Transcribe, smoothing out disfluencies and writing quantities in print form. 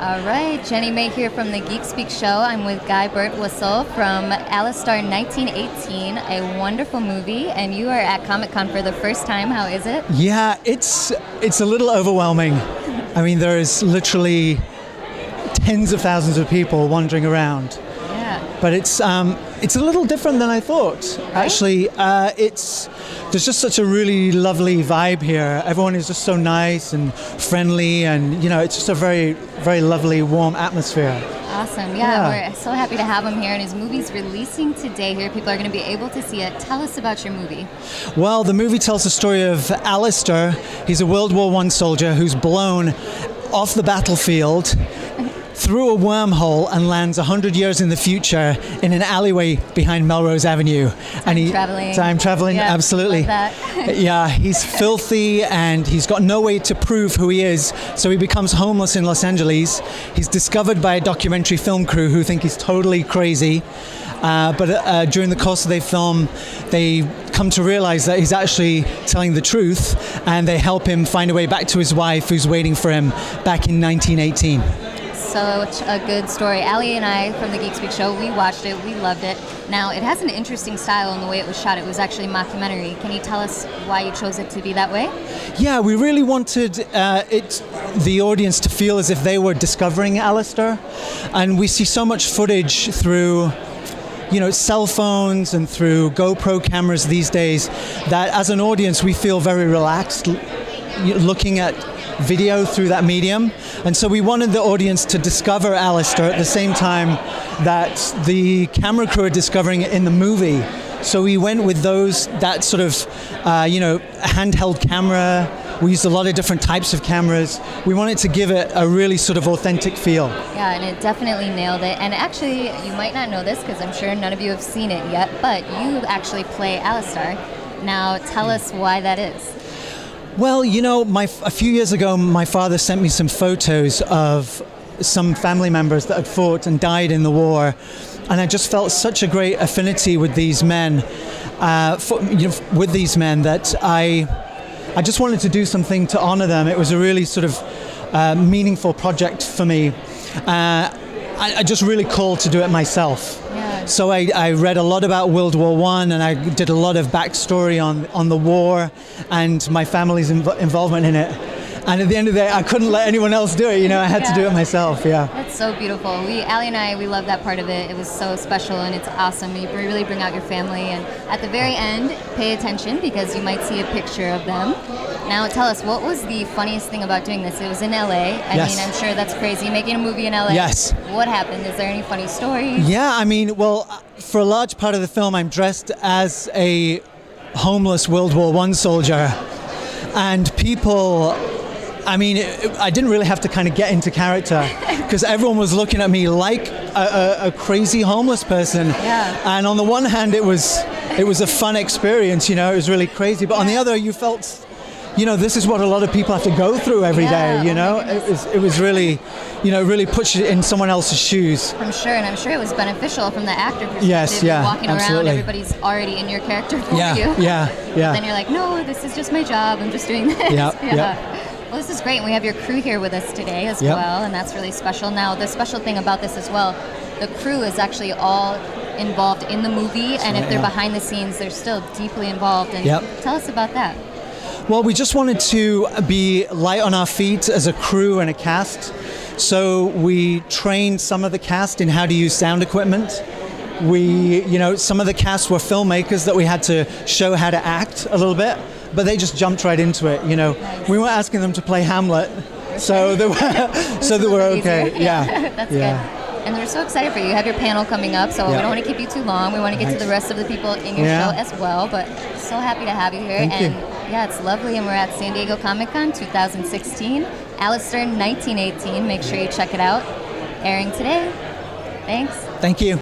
All right, Jennymay here from the Geek Speak Show. I'm with Guy Birtwhistle from Alistar 1918, a wonderful movie, and you are at Comic-Con for the first time. How is it? Yeah, it's a little overwhelming. I mean, there's literally tens of thousands of people wandering around. Yeah. But it's a little different than I thought. Right? Actually, there's just such a really lovely vibe here. Everyone is just so nice and friendly, and it's just a very, very lovely, warm atmosphere. Awesome. Yeah, we're so happy to have him here, and his movie's releasing today here. People are going to be able to see it. Tell us about your movie. Well, the movie tells the story of Alistair. He's a World War I soldier who's blown off the battlefield through a wormhole and lands 100 years in the future in an alleyway behind Melrose Avenue. Time traveling, yeah, absolutely. Love that. Yeah, he's filthy and he's got no way to prove who he is, so he becomes homeless in Los Angeles. He's discovered by a documentary film crew who think he's totally crazy. But during the course of the film, they come to realize that he's actually telling the truth, and they help him find a way back to his wife, who's waiting for him back in 1918. Such a good story. Ali and I from the Geek Speak Show, we watched it, we loved it. Now, it has an interesting style in the way it was shot. It was actually a mockumentary. Can you tell us why you chose it to be that way? Yeah, we really wanted the audience to feel as if they were discovering Alistair. And we see so much footage through cell phones and through GoPro cameras these days that as an audience we feel very relaxed looking at video through that medium. And so we wanted the audience to discover Alistair at the same time that the camera crew are discovering it in the movie. So we went with that sort of handheld camera. We used a lot of different types of cameras. We wanted to give it a really sort of authentic feel. Yeah, and it definitely nailed it. And actually, you might not know this because I'm sure none of you have seen it yet, but you actually play Alistair. Now, tell us why that is. Well, a few years ago, my father sent me some photos of some family members that had fought and died in the war, and I just felt such a great affinity with these men, that I just wanted to do something to honor them. It was a really sort of meaningful project for me. I just really called to do it myself. Yeah. So I read a lot about World War I, and I did a lot of backstory on the war and my family's involvement in it. And at the end of the day, I couldn't let anyone else do it. I had to do it myself. Yeah. That's so beautiful. Ali and I, we love that part of it. It was so special and it's awesome. You really bring out your family. And at the very end, pay attention because you might see a picture of them. Now, tell us, what was the funniest thing about doing this? It was in LA. Yes. I mean, I'm sure that's crazy, making a movie in LA. Yes. What happened? Is there any funny stories? Yeah, I mean, well, for a large part of the film, I'm dressed as a homeless World War I soldier. And people, I mean, I didn't really have to kind of get into character because everyone was looking at me like a crazy homeless person. Yeah. And on the one hand, it was a fun experience, it was really crazy. But on the other, you felt, this is what a lot of people have to go through every day, It was really, really puts you in someone else's shoes. I'm sure, and I'm sure it was beneficial from the actor perspective. Yes, yeah, walking absolutely. around, everybody's already in your character for you. Yeah. But then you're like, no, this is just my job. I'm just doing this. Yeah. Well, this is great, and we have your crew here with us today as well, and that's really special. Now, the special thing about this as well, the crew is actually all involved in the movie, and if they're behind the scenes, they're still deeply involved. And tell us about that. Well, we just wanted to be light on our feet as a crew and a cast, so we trained some of the cast in how to use sound equipment. Some of the cast were filmmakers that we had to show how to act a little bit. But they just jumped right into it, Nice. We weren't asking them to play Hamlet, so they were okay. Yeah. That's good. And we're so excited for you. You have your panel coming up, so we don't want to keep you too long. We want to get to the rest of the people in your show as well, but so happy to have you here. Thank you. Yeah, it's lovely, and we're at San Diego Comic-Con 2016, Alistar 1918. Make sure you check it out. Airing today. Thanks. Thank you.